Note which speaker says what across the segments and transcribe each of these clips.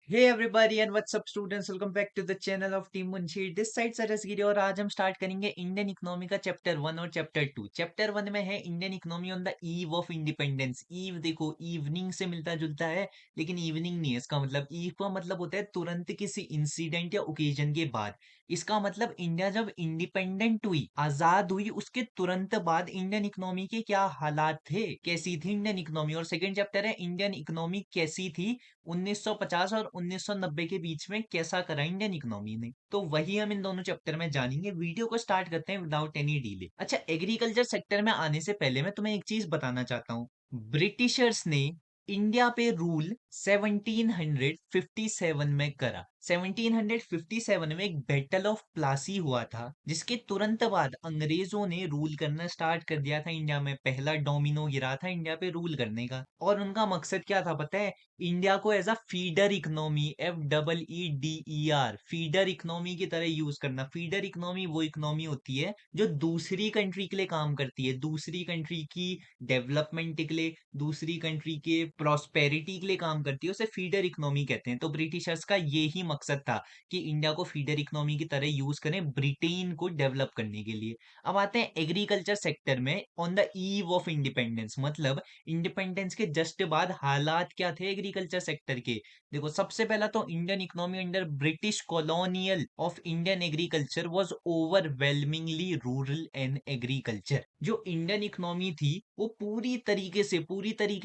Speaker 1: Hey everybody and what's up students, welcome back to the channel of Team Munshi. This side सरसगिरी और आज हम start करेंगे Indian economy का chapter 1 और chapter 2। Chapter 1 में है Indian economy on the eve of independence. Eve देखो evening से मिलता जुलता है, लेकिन इवनिंग नहीं है इसका मतलब। ईव का मतलब होता है तुरंत किसी इंसिडेंट या ओकेजन के बाद। इसका मतलब इंडिया जब इंडिपेंडेंट हुई, आजाद हुई, उसके तुरंत बाद इंडियन इकोनॉमी के क्या हालात थे, कैसी थी इंडियन इकोनॉमी। और सेकंड चैप्टर है इंडियन इकोनॉमी कैसी थी 1950 और 1990 के बीच में, कैसा करा इंडियन इकोनॉमी ने। तो वही हम इन दोनों चैप्टर में जानेंगे। वीडियो को स्टार्ट करते हैं विदाउट एनी डिले। अच्छा, एग्रीकल्चर सेक्टर में आने से पहले मैं तुम्हें एक चीज बताना चाहता हूँ। ब्रिटिशर्स ने इंडिया पे रूल 1757 में करा। 1757 में एक बैटल ऑफ प्लासी हुआ था, जिसके तुरंत बाद अंग्रेजों ने रूल करना स्टार्ट कर दिया था इंडिया में। पहला डोमिनो गिरा था इंडिया पे रूल करने का। और उनका मकसद क्या था पता है? इंडिया को as a feeder economy, FEEDER, feeder economy की तरह यूज करना। फीडर इकोनॉमी वो इकोनॉमी होती है जो दूसरी कंट्री के लिए काम करती है, दूसरी कंट्री की डेवलपमेंट के लिए, दूसरी कंट्री के प्रॉस्पेरिटी के लिए काम करती है, उसे फीडर इकोनॉमी कहते हैं। तो ब्रिटिशर्स का ये ही मकसद था कि इंडिया को फीडर इकोनॉमी की तरह यूज करें ब्रिटेन को डेवलप करने के लिए। अब आते हैं एग्रीकल्चर सेक्टर में। On the eve of independence मतलब इंडिपेंडेंस के जस्ट बाद हालात क्या थे एग्रीकल्चर सेक्टर के। देखो, सबसे पहला तो Indian economy under British colonial of Indian agriculture was overwhelmingly rural and agriculture. जो इंडियन इकोनॉमी थी वो पूरी तरीके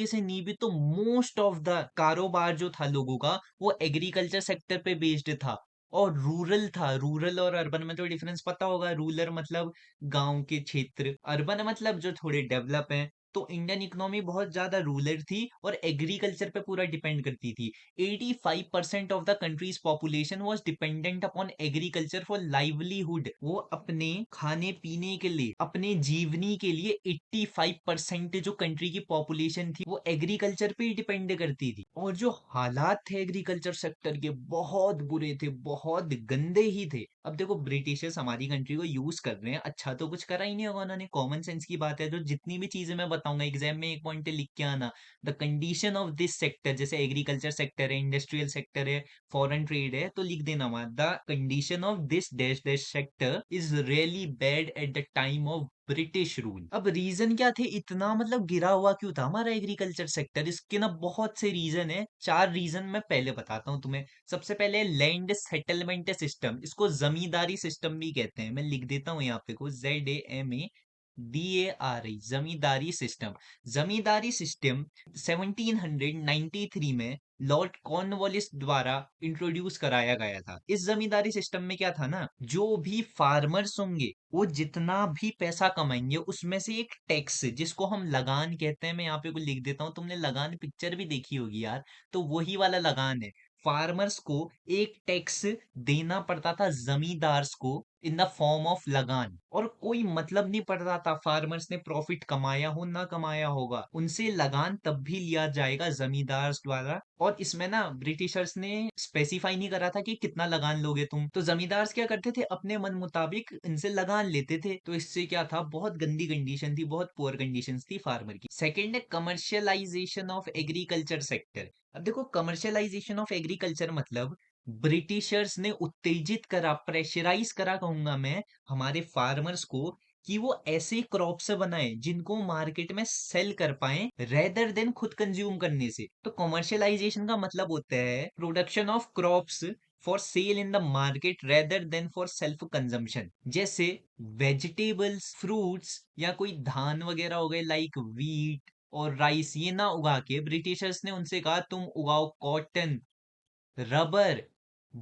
Speaker 1: से नहीं भी तो मोस्ट ऑफ द कारोबार जो था लोगों का, वो एग्रीकल्चर सेक्टर पे बेस्ड था। और रूरल था। रूरल और अर्बन में तो डिफरेंस पता होगा। रूरल मतलब गांव के क्षेत्र, अर्बन मतलब जो थोड़े डेवलप हैं। तो इंडियन इकोनॉमी बहुत ज्यादा रूरल थी और एग्रीकल्चर पे पूरा डिपेंड करती थी। 85% of the countries population was dependent upon agriculture for livelihood. वो अपने खाने पीने के लिए, अपने जीवनी के लिए 85% जो कंट्री की पॉपुलेशन थी वो एग्रीकल्चर पे ही डिपेंड करती थी। और जो हालात थे एग्रीकल्चर सेक्टर के, बहुत बुरे थे, बहुत गंदे ही थे। अब देखो, ब्रिटिशर्स हमारी कंट्री को यूज कर रहे हैं, अच्छा तो कुछ करा ही नहीं होगा उन्होंने। कॉमन सेंस की बात है। जो जितनी भी चीजें मैं बताऊंगा एग्जाम में एक पॉइंट लिख के आना। The condition of this sector, जैसे एग्रीकल्चर सेक्टर है, इंडस्ट्रियल सेक्टर है, फॉरेन ट्रेड है, तो लिख देना वहां the condition of this dash dash sector is really bad at the time of British rule. अब रीजन क्या थे, इतना मतलब गिरा हुआ क्यों था हमारा एग्रीकल्चर सेक्टर? इसके ना बहुत से रीजन है। 4 रीजन मैं पहले बताता हूँ तुम्हें। सबसे पहले लैंड सेटलमेंट सिस्टम, इसको जमींदारी सिस्टम भी कहते हैं। मैं लिख देता हूँ यहाँ पे को ZAMADARI, जमींदारी सिस्टम। जमींदारी सिस्टम 1793 में लॉर्ड कॉर्नवालिस द्वारा इंट्रोड्यूस कराया गया था। इस जमींदारी सिस्टम में क्या था ना, जो भी फार्मर्स होंगे वो जितना भी पैसा कमाएंगे उसमें से एक टैक्स, जिसको हम लगान कहते हैं, मैं यहाँ पे को लिख देता हूँ। तुमने लगान पिक्चर भी देखी होगी यार, तो वही वाला लगान है। फार्मर्स को एक टैक्स देना पड़ता था जमींदार्स को इन द फॉर्म ऑफ लगान। और कोई मतलब नहीं पड़ता था फार्मर्स ने प्रॉफिट कमाया हो ना कमाया होगा, उनसे लगान तब भी लिया जाएगा जमींदार्स द्वारा। और इसमें ना ब्रिटिशर्स ने स्पेसिफाई नहीं करा था कि कितना लगान लोगे तुम। तो जमींदार्स क्या करते थे, अपने मन मुताबिक इनसे लगान लेते थे। तो इससे क्या था, बहुत गंदी कंडीशन थी, बहुत पुअर कंडीशन थी फार्मर की। सेकेंड है कमर्शियलाइजेशन ऑफ एग्रीकल्चर सेक्टर। अब देखो, कमर्शियलाइजेशन ऑफ एग्रीकल्चर मतलब ब्रिटिशर्स ने उत्तेजित करा, प्रेशराइज करा कहूंगा मैं, हमारे फार्मर्स को, कि वो ऐसे क्रॉप्स बनाए जिनको मार्केट में सेल कर पाए रेदर देन खुद कंज्यूम करने से। तो कमर्शियलाइजेशन का मतलब होता है production of crops for sale in the market rather than for self consumption. जैसे वेजिटेबल्स, फ्रूट्स या कोई धान वगैरह हो गए लाइक वीट और राइस, ये ना उगा के ब्रिटिशर्स ने उनसे कहा तुम उगाओ कॉटन, रबर,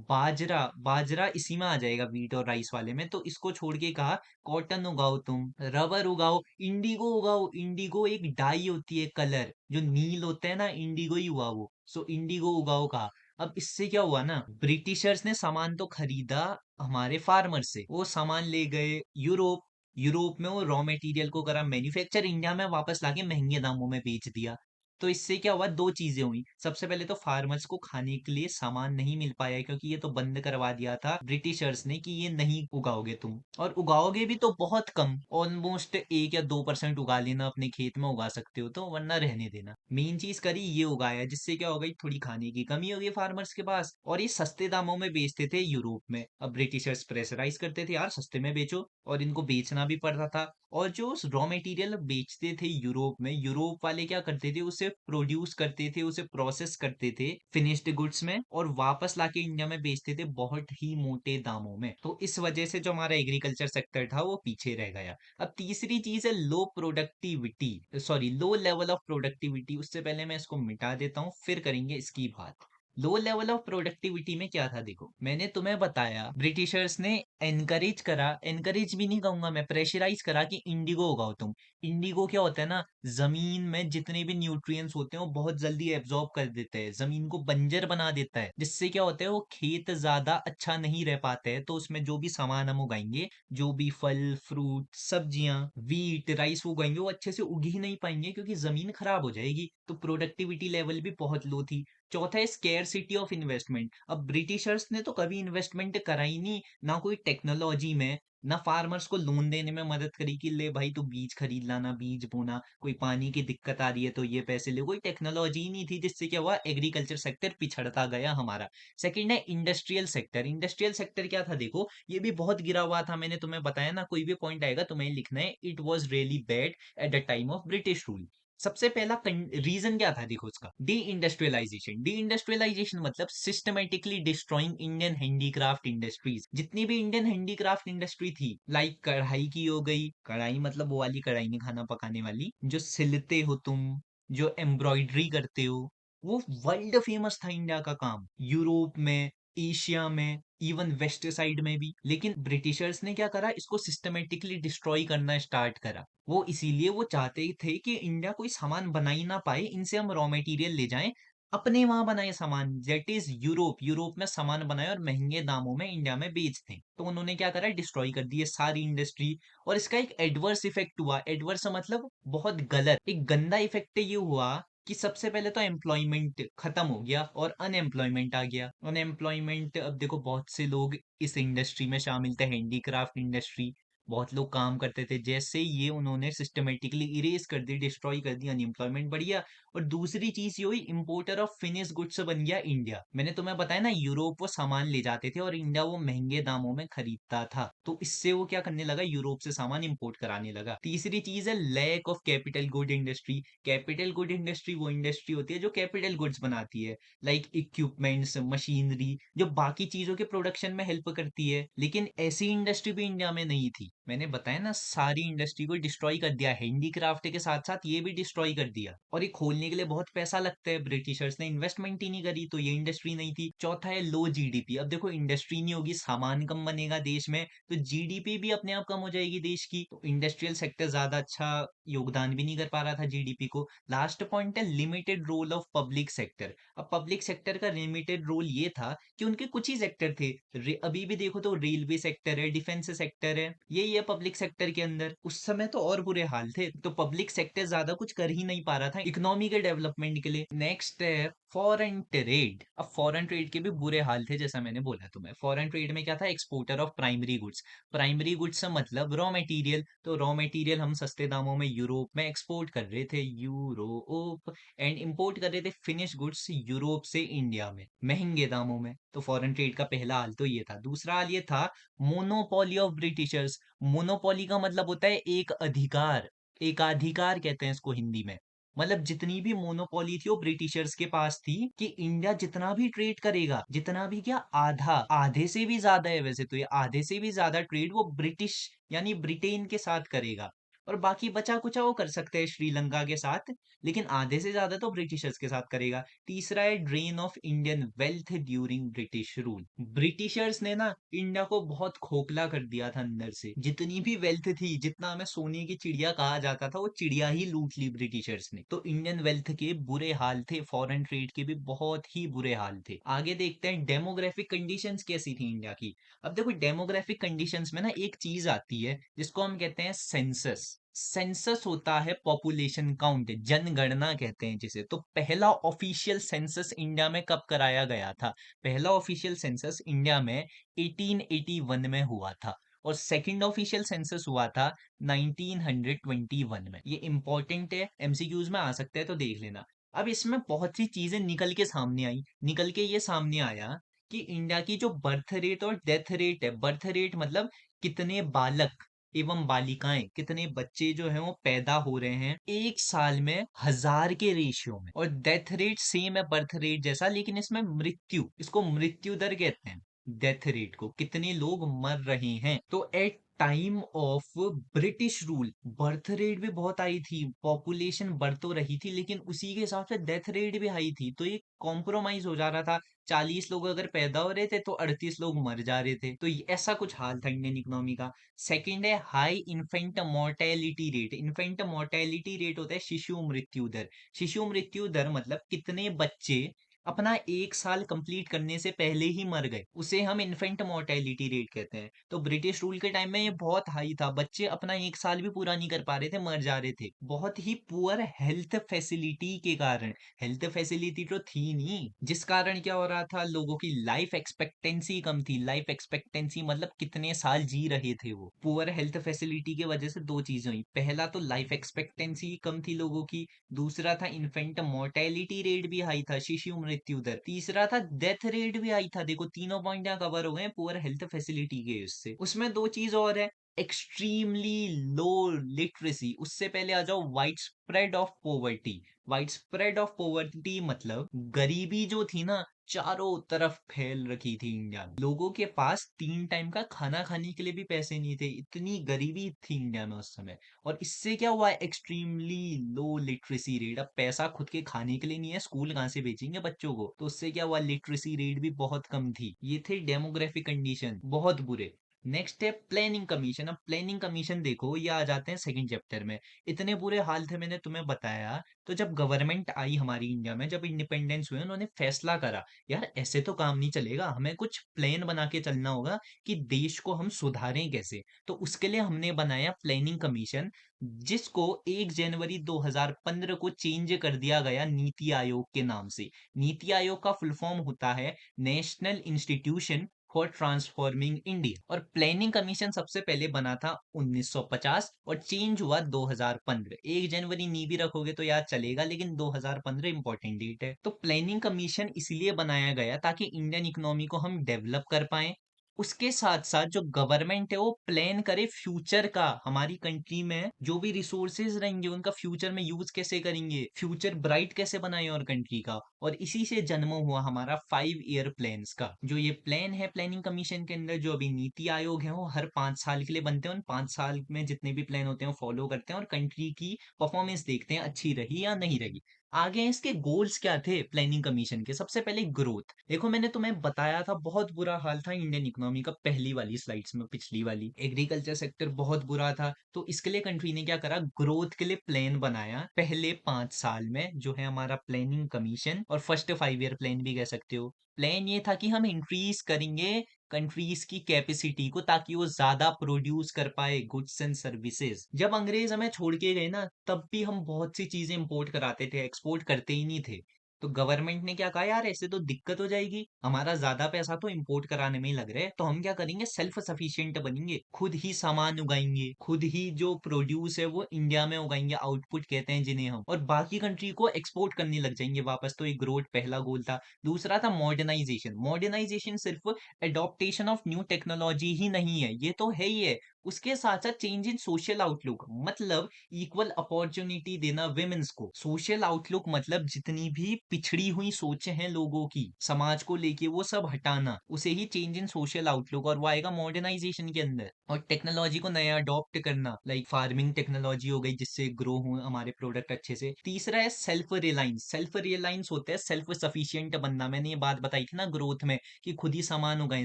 Speaker 1: बाजरा। बाजरा इसी में आ जाएगा, वीट और राइस वाले में। तो इसको छोड़ के कहा कॉटन उगाओ, तुम रबर उगाओ, इंडिगो उगाओ। इंडिगो एक डाई होती है, कलर जो नील होता है ना, इंडिगो ही हुआ वो। सो इंडिगो उगाओ कहा। अब इससे क्या हुआ ना, ब्रिटिशर्स ने सामान तो खरीदा हमारे फार्मर से, वो सामान ले गए यूरोप। यूरोप में वो रॉ मटेरियल को करा मैन्युफैक्चर, इंडिया में वापस लाके महंगे दामों में बेच दिया। तो इससे क्या हुआ, दो चीजें हुई। सबसे पहले तो फार्मर्स को खाने के लिए सामान नहीं मिल पाया, क्योंकि ये तो बंद करवा दिया था ब्रिटिशर्स ने कि ये नहीं उगाओगे तुम, और उगाओगे भी तो बहुत कम, ऑलमोस्ट 1 या 2% उगा लेना, अपने खेत में उगा सकते हो तो, वरना रहने देना। मेन चीज करी ये उगाया, जिससे क्या हो गई, थोड़ी खाने की कमी हो गई फार्मर्स के पास, और ये सस्ते दामों में बेचते थे यूरोप में। अब ब्रिटिशर्स प्रेशराइज करते थे, यार सस्ते में बेचो, और इनको बेचना भी पड़ता था। और जो रॉ मटेरियल बेचते थे यूरोप में, यूरोप वाले क्या करते थे, उसे प्रोड्यूस करते थे, उसे प्रोसेस करते थे फिनिश्ड गुड्स में, और वापस लाके इंडिया में बेचते थे बहुत ही मोटे दामों में। तो इस वजह से जो हमारा एग्रीकल्चर सेक्टर था वो पीछे रह गया। अब तीसरी चीज है लो productivity, sorry low level of productivity. उससे पहले मैं इसको मिटा देता हूँ, फिर करेंगे इसकी बात। लो लेवल ऑफ प्रोडक्टिविटी में क्या था, देखो मैंने तुम्हें बताया, ब्रिटिशर्स ने एनकरेज करा, एनकरेज भी नहीं कहूंगा मैं, प्रेशराइज करा कि इंडिगो उगाओ तुम। इंडिगो क्या होता है ना, जमीन में जितने भी न्यूट्रिएंट्स होते हैं वो बहुत जल्दी एब्जॉर्ब कर देते हैं, जमीन को बंजर बना देता है, जिससे क्या होता है, वो खेत ज्यादा अच्छा नहीं रह पाते हैं, तो उसमें जो भी सामान हम उगाएंगे, जो भी फल फ्रूट सब्जियां वीट राइस उगाएंगे, वो अच्छे से उग ही नहीं पाएंगे, क्योंकि जमीन खराब हो जाएगी। तो प्रोडक्टिविटी लेवल भी बहुत लो थी। चौथा है स्केर्सिटी ऑफ इन्वेस्टमेंट। अब ब्रिटिशर्स ने तो कभी इन्वेस्टमेंट करा ही नहीं, ना कोई टेक्नोलॉजी में, ना फार्मर्स को लोन देने में मदद करी कि ले भाई तू बीज खरीद लाना, बीज बोना, कोई पानी की दिक्कत आ रही है तो ये पैसे ले, कोई टेक्नोलॉजी ही नहीं थी, जिससे क्या हुआ, एग्रीकल्चर सेक्टर पिछड़ता गया हमारा। सेकंड है इंडस्ट्रियल सेक्टर। इंडस्ट्रियल सेक्टर क्या था, देखो ये भी बहुत गिरा हुआ था, मैंने तुम्हें बताया ना, कोई भी पॉइंट आएगा तुम्हें लिखना है, it was really bad at the time of British rule. सबसे पहला रीजन क्या था, देखो उसका, डी इंडस्ट्रियलाइजेशन। डी इंडस्ट्रियलाइजेशन मतलब systematically destroying Indian handicraft industries. जितनी भी इंडियन हैंडीक्राफ्ट इंडस्ट्री थी, लाइक कढ़ाई की हो गई, कढ़ाई मतलब वो वाली कढ़ाई नहीं, खाना पकाने वाली, जो सिलते हो तुम, जो एम्ब्रॉयडरी करते हो, वो वर्ल्ड फेमस था इंडिया का काम, यूरोप में, एशिया में, इवन वेस्ट साइड में भी। लेकिन ब्रिटिशर्स ने क्या करा, इसको सिस्टमेटिकली डिस्ट्रॉय करना स्टार्ट करा। वो इसीलिए वो चाहते ही थे कि इंडिया कोई सामान बना ही ना पाए, इनसे हम रॉ मटेरियल ले जाएं, अपने वहां बनाए सामान, दैट इज यूरोप, यूरोप में सामान बनाए और महंगे दामों में इंडिया में बेच दें। तो उन्होंने क्या करा, डिस्ट्रॉय कर दी है सारी इंडस्ट्री। और इसका एक एडवर्स इफेक्ट हुआ, एडवर्स मतलब बहुत गलत, एक गंदा इफेक्ट ये हुआ कि सबसे पहले तो एम्प्लॉयमेंट खत्म हो गया और अनएम्प्लॉयमेंट आ गया। अनएम्प्लॉयमेंट, अब देखो बहुत से लोग इस इंडस्ट्री में शामिल थे, हैंडीक्राफ्ट इंडस्ट्री, बहुत लोग काम करते थे, जैसे ये उन्होंने सिस्टमेटिकली इरेज कर दी, डिस्ट्रॉय कर दी, अनएम्प्लॉयमेंट बढ़ गया। और दूसरी चीज ये हुई, इंपोर्टर ऑफ फिनिश गुड्स बन गया इंडिया। मैंने तुम्हें बताया ना, यूरोप वो सामान ले जाते थे और इंडिया वो महंगे दामों में खरीदता था, तो इससे वो क्या करने लगा, यूरोप से सामान इंपोर्ट कराने लगा। तीसरी चीज है lack of capital good industry. Capital good industry वो इंडस्ट्री होती है जो कैपिटल गुड्स बनाती है, लाइक इक्विपमेंट्स, मशीनरी, जो बाकी चीजों के प्रोडक्शन में हेल्प करती है। लेकिन ऐसी इंडस्ट्री भी इंडिया में नहीं थी। मैंने बताया ना, सारी इंडस्ट्री को डिस्ट्रॉय कर दिया, हैंडीक्राफ्ट के साथ साथ ये भी डिस्ट्रॉय कर दिया। और ये खोलने के लिए बहुत पैसा लगता है, ब्रिटिशर्स ने इन्वेस्टमेंट ही नहीं करी, तो ये इंडस्ट्री नहीं थी। चौथा है लो जीडीपी। अब देखो इंडस्ट्री नहीं होगी, सामान कम बनेगा देश में, तो जीडीपी भी अपने आप कम हो जाएगी देश की। तो इंडस्ट्रियल सेक्टर ज्यादा अच्छा योगदान भी नहीं कर पा रहा था जीडीपी को। लास्ट पॉइंट है limited role of public sector. अब पब्लिक सेक्टर का लिमिटेड रोल ये था कि उनके कुछ ही सेक्टर थे, अभी भी देखो तो रेलवे सेक्टर है, डिफेंस सेक्टर है, यही है पब्लिक सेक्टर के अंदर। उस समय तो और बुरे हाल थे, तो पब्लिक सेक्टर ज्यादा कुछ कर ही नहीं पा रहा था इकोनॉमी के डेवलपमेंट के लिए। नेक्स्ट है फॉरेन ट्रेड। अब फॉरेन ट्रेड के भी बुरे हाल थे, जैसा मैंने बोला तुम्हें। फॉरेन ट्रेड में क्या था, exporter of primary goods. Primary goods से मतलब रॉ मटेरियल, तो रॉ मटेरियल हम सस्ते दामों में यूरोप में एक्सपोर्ट कर रहे थे, यूरोप, एंड इंपोर्ट कर रहे थे फिनिश गुड्स यूरोप से इंडिया में महंगे दामों में। तो फॉरेन ट्रेड का पहला हाल तो ये था। दूसरा हाल ये था मोनोपोली ऑफ ब्रिटिशर्स। मोनोपोली का मतलब होता है एक अधिकार, एकाधिकार कहते हैं इसको हिंदी में। मतलब जितनी भी मोनोपोली थी वो ब्रिटिशर्स के पास थी, कि इंडिया जितना भी ट्रेड करेगा, जितना भी क्या, आधा, आधे से भी ज्यादा है वैसे तो, ये आधे से भी ज्यादा ट्रेड वो ब्रिटिश यानी ब्रिटेन के साथ करेगा। और बाकी बचा कुचा वो कर सकते हैं श्रीलंका के साथ, लेकिन आधे से ज्यादा तो ब्रिटिशर्स के साथ करेगा। तीसरा है drain of Indian wealth during British rule. Britishers ने ना इंडिया को बहुत खोखला कर दिया था अंदर से, जितनी भी वेल्थ थी, जितना हमें सोने की चिड़िया कहा जाता था, वो चिड़िया ही लूट ली ब्रिटिशर्स ने। तो इंडियन वेल्थ के बुरे हाल थे, फॉरेन ट्रेड के भी बहुत ही बुरे हाल थे। आगे देखते हैं डेमोग्राफिक कंडीशंस कैसी थी इंडिया की। अब देखो डेमोग्राफिक कंडीशंस में ना एक चीज आती है जिसको हम कहते हैं सेंसस। सेंसस होता है पॉपुलेशन काउंट, जनगणना कहते हैं जिसे। तो पहला ऑफिशियल सेंसस इंडिया में कब कराया गया था? पहला ऑफिशियल सेंसस इंडिया में 1881 में हुआ था, और सेकंड ऑफिशियल सेंसस हुआ था 1921 में। ये इंपॉर्टेंट है, एमसीक्यूज में आ सकता है, तो देख लेना। अब इसमें बहुत सी चीजें निकल के सामने आई। निकल के ये सामने आया कि इंडिया की जो बर्थ रेट और डेथ रेट है, बर्थ रेट मतलब कितने बालक एवं बालिकाएं, कितने बच्चे जो हैं वो पैदा हो रहे हैं एक साल में 1000 के रेशियो में, और डेथ रेट सेम है बर्थ रेट जैसा, लेकिन इसमें मृत्यु, इसको मृत्यु दर कहते हैं। डेथ रेट को, कितने लोग मर रहे हैं। तो at time of British rule birth rate भी बहुत आई थी, पॉपुलेशन बढ़ तो रही थी लेकिन उसी के हिसाब से डेथ रेट भी हाई थी, तो ये कॉम्प्रोमाइज हो जा रहा था। 40 लोग अगर पैदा हो रहे थे तो 38 लोग मर जा रहे थे, तो ऐसा कुछ हाल था इंडियन इकोनॉमी का। सेकंड है high infant mortality rate. Infant mortality rate होता है शिशु मृत्यु दर। शिशु मृत्यु दर मतलब कितने बच्चे अपना एक साल कंप्लीट करने से पहले ही मर गए, उसे हम इन्फेंट मोर्टेलिटी रेट कहते हैं। तो ब्रिटिश रूल के टाइम में ये बहुत हाई था, बच्चे अपना एक साल भी पूरा नहीं कर पा रहे थे, मर जा रहे थे, बहुत ही पुअर हेल्थ फैसिलिटी के कारण। हेल्थ फैसिलिटी तो थी नहीं, जिस कारण क्या हो रहा था, लोगों की लाइफ एक्सपेक्टेंसी कम थी। लाइफ एक्सपेक्टेंसी मतलब कितने साल जी रहे थे वो। पुअर हेल्थ फैसिलिटी की वजह से दो चीजें हुई, पहला तो लाइफ एक्सपेक्टेंसी कम थी लोगों की, दूसरा था इन्फेंट मोर्टेलिटी रेट भी हाई था, शिशु मृत्यु दर, तीसरा था डेथ रेट भी हाई था। देखो तीनों पॉइंट यहाँ कवर हो गए पुअर हेल्थ फैसिलिटी के उससे। उसमें दो चीज और है, एक्सट्रीमली लो लिटरेसी। उससे पहले आ जाओ wide spread of poverty. Wide spread of poverty मतलब गरीबी जो थी ना, चारों तरफ फैल रखी थी इंडिया में। लोगों के पास 3 टाइम का खाना खाने के लिए भी पैसे नहीं थे, इतनी गरीबी थी इंडिया में उस समय। और इससे क्या हुआ, एक्सट्रीमली लो लिटरेसी रेट। अब पैसा खुद के खाने के लिए नहीं है, स्कूल कहाँ से भेजेंगे बच्चों को, तो उससे क्या हुआ, लिटरेसी रेट भी बहुत कम थी। ये थे डेमोग्राफिक कंडीशन, बहुत बुरे। नेक्स्ट है प्लानिंग कमीशन। अब प्लानिंग कमीशन देखो, ये आ जाते हैं सेकंड चैप्टर में। इतने बुरे हाल थे, मैंने तुम्हें बताया। तो जब गवर्नमेंट आई हमारी इंडिया में, जब इंडिपेंडेंस हुए, उन्होंने फैसला करा, यार ऐसे तो काम नहीं चलेगा, हमें कुछ प्लान बना के चलना होगा कि देश को हम सुधारें कैसे। तो उसके लिए हमने बनाया प्लानिंग कमीशन, जिसको 1 जनवरी 2015 को चेंज कर दिया गया नीति आयोग के नाम से। नीति आयोग का फुल फॉर्म होता है national institution for transforming India. और प्लानिंग कमीशन सबसे पहले बना था 1950 और चेंज हुआ 2015। 1 जनवरी नहीं भी रखोगे तो याद चलेगा, लेकिन 2015 इंपॉर्टेंट डेट है। तो प्लानिंग कमीशन इसलिए बनाया गया ताकि इंडियन इकोनॉमी को हम डेवलप कर पाए। उसके साथ साथ जो गवर्नमेंट है वो प्लान करे फ्यूचर का, हमारी कंट्री में जो भी रिसोर्सेज रहेंगे उनका फ्यूचर में यूज कैसे करेंगे, फ्यूचर ब्राइट कैसे बनाए और कंट्री का। और इसी से जन्म हुआ हमारा 5 ईयर प्लान्स का। जो ये प्लान है प्लानिंग कमीशन के अंदर, जो अभी नीति आयोग है, वो हर 5 साल के लिए बनते हैं। उन 5 साल में जितने भी प्लान होते हैं वो फॉलो करते हैं और कंट्री की परफॉर्मेंस देखते हैं, अच्छी रही या नहीं रही। आगे इसके गोल्स क्या थे प्लानिंग कमीशन के? सबसे पहले ग्रोथ। देखो मैंने तुम्हें बताया था बहुत बुरा हाल था इंडियन इकोनॉमी का, पहली वाली स्लाइड्स में, पिछली वाली, एग्रीकल्चर सेक्टर बहुत बुरा था। तो इसके लिए कंट्री ने क्या करा, ग्रोथ के लिए प्लान बनाया पहले 5 साल में, जो है हमारा प्लानिंग कमीशन, और फर्स्ट 5 ईयर प्लान भी कह सकते हो। प्लान ये था कि हम इंक्रीज करेंगे कंट्रीज की कैपेसिटी को, ताकि वो ज्यादा प्रोड्यूस कर पाए गुड्स एंड सर्विसेज। जब अंग्रेज हमें छोड़ के गए ना, तब भी हम बहुत सी चीजें इंपोर्ट कराते थे, एक्सपोर्ट करते ही नहीं थे। तो गवर्नमेंट ने क्या कहा, यार ऐसे तो दिक्कत हो जाएगी, हमारा ज्यादा पैसा तो इंपोर्ट कराने में ही लग रहा है, तो हम क्या करेंगे, सेल्फ सफिशिएंट बनेंगे, खुद ही सामान उगाएंगे, खुद ही जो प्रोड्यूस है वो इंडिया में उगाएंगे, आउटपुट कहते हैं जिन्हें हम, और बाकी कंट्री को एक्सपोर्ट करने लग जाएंगे वापस। तो ये ग्रोथ पहला गोल था। दूसरा था मॉडर्नाइजेशन। मॉडर्नाइजेशन सिर्फ एडॉप्टेशन ऑफ न्यू टेक्नोलॉजी ही नहीं है, ये तो है ही है, उसके साथ साथ चेंज इन सोशल आउटलुक, मतलब इक्वल अपॉर्चुनिटी देना विमेंस को। सोशल आउटलुक मतलब जितनी भी पिछड़ी हुई सोचें हैं लोगों की समाज को लेके, वो सब हटाना, उसे ही चेंज इन सोशल आउटलुक, और वो आएगा मॉडर्नाइजेशन के अंदर। और टेक्नोलॉजी को नया अडॉप्ट करना, लाइक फार्मिंग टेक्नोलॉजी हो गई, जिससे ग्रो हो हमारे प्रोडक्ट अच्छे से। तीसरा है सेल्फ रिलायंस। सेल्फ रिलायंस होता है सेल्फ सफिशिएंट बनना। मैंने ये बात बताई थी ना ग्रोथ में, कि खुद ही सामान उगाएं,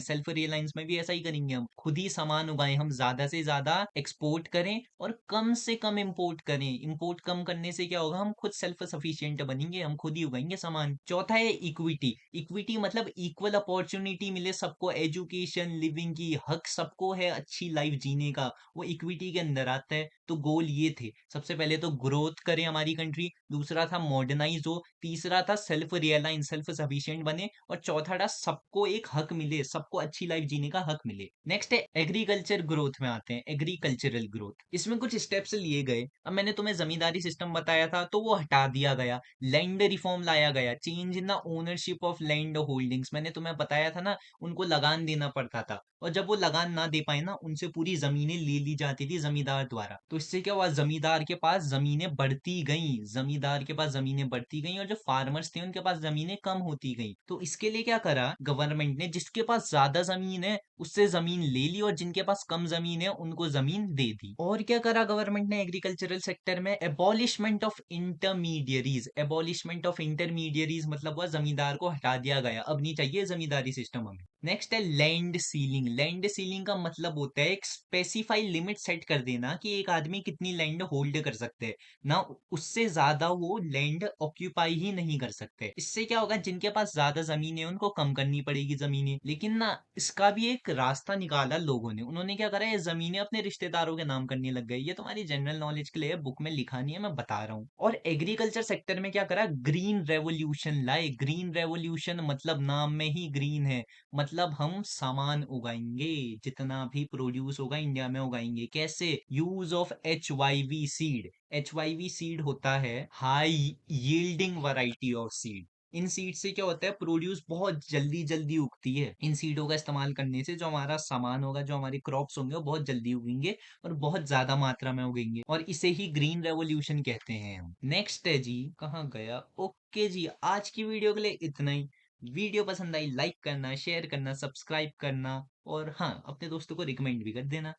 Speaker 1: सेल्फ रिलायंस में भी ऐसा ही करेंगे, हम खुद ही सामान उगाएं, हम ज्यादा ज्यादा से ज्यादा एक्सपोर्ट करें और कम से कम इंपोर्ट करें। इंपोर्ट कम करने से क्या होगा, हम खुद सेल्फ सफिशिएंट बनेंगे, हम खुद ही उगाएंगे सामान। चौथा है इक्विटी। इक्विटी मतलब इक्वल अपॉर्चुनिटी मिले सबको, एजुकेशन, लिविंग की हक सबको है, अच्छी लाइफ जीने का, वो इक्विटी के अंदर आता है। तो गोल ये थे, सबसे पहले तो ग्रोथ करे हमारी कंट्री, दूसरा था मॉडर्नाइज हो, तीसरा था सेल्फ रियलाइज, सेल्फ सफिशिएंट बने, और चौथा था सबको एक हक मिले, सबको अच्छी लाइफ जीने का हक मिले। नेक्स्ट है एग्रीकल्चर ग्रोथ में आते हैं, एग्रीकल्चरल ग्रोथ। इसमें कुछ स्टेप्स लिए गए। अब मैंने तुम्हें जमींदारी सिस्टम बताया था तो वो हटा दिया गया, लैंड रिफॉर्म लाया गया, change in the ownership of land holdings. मैंने तुम्हें बताया था ना, उनको लगान देना पड़ता था, और जब वो लगान ना दे पाए ना, उनसे पूरी जमीनें ले ली जाती थी जमींदार द्वारा। तो इससे क्या हुआ, जमींदार के पास जमीनें बढ़ती गई, जमींदार के पास जमीनें बढ़ती गई, और जो फार्मर्स थे उनके पास जमीनें कम होती गई। तो इसके लिए क्या करा गवर्नमेंट ने, जिसके पास ज्यादा जमीन है उससे जमीन ले ली, और जिनके पास कम जमीन है उनको जमीन दे दी। और क्या करा गवर्नमेंट ने एग्रीकल्चरल सेक्टर में, एबॉलिशमेंट ऑफ इंटरमीडियरीज। एबॉलिशमेंट ऑफ इंटरमीडियरीज मतलब हुआ जमींदार को हटा दिया गया, अब नहीं चाहिए जमींदारी सिस्टम हमें। नेक्स्ट है लैंड सीलिंग। लैंड सीलिंग का मतलब होता है एक स्पेसिफाई लिमिट सेट कर देना कि एक आदमी कितनी लैंड होल्ड कर सकते हैं ना, उससे ज्यादा वो लैंड ऑक्यूपाई ही नहीं कर सकते। इससे क्या होगा, जिनके पास ज्यादा जमीन है उनको कम करनी पड़ेगी जमीनें। लेकिन ना, इसका भी एक रास्ता निकाला लोगों ने, उन्होंने क्या करा, ये जमीनें अपने रिश्तेदारों के नाम करने लग गए। ये तुम्हारी जनरल नॉलेज के लिए बुक में लिखा नहीं है, मैं बता रहा हूँ। और एग्रीकल्चर सेक्टर में क्या करा, ग्रीन रेवोल्यूशन लाए। ग्रीन रेवोल्यूशन मतलब नाम में ही ग्रीन है, मतलब हम सामान उगाएंगे, जितना भी प्रोड्यूस होगा इंडिया में उगाएंगे। कैसे, use of HYV seed. HYV seed होता है high yielding variety of seed. In seed से क्या होता है, प्रोड्यूस बहुत जल्दी जल्दी उगती है। इन सीडों का इस्तेमाल करने से जो हमारा सामान होगा, जो हमारे क्रॉप्स होंगे, वो बहुत जल्दी उगेंगे और बहुत ज्यादा मात्रा में उगेंगे, और इसे ही ग्रीन रेवोल्यूशन कहते हैं हम। नेक्स्ट है जी, कहाँ गया, ओके जी, आज की वीडियो के लिए इतना ही। वीडियो पसंद आई लाइक करना, शेयर करना, सब्सक्राइब करना, और हाँ, अपने दोस्तों को रिकमेंड भी कर देना।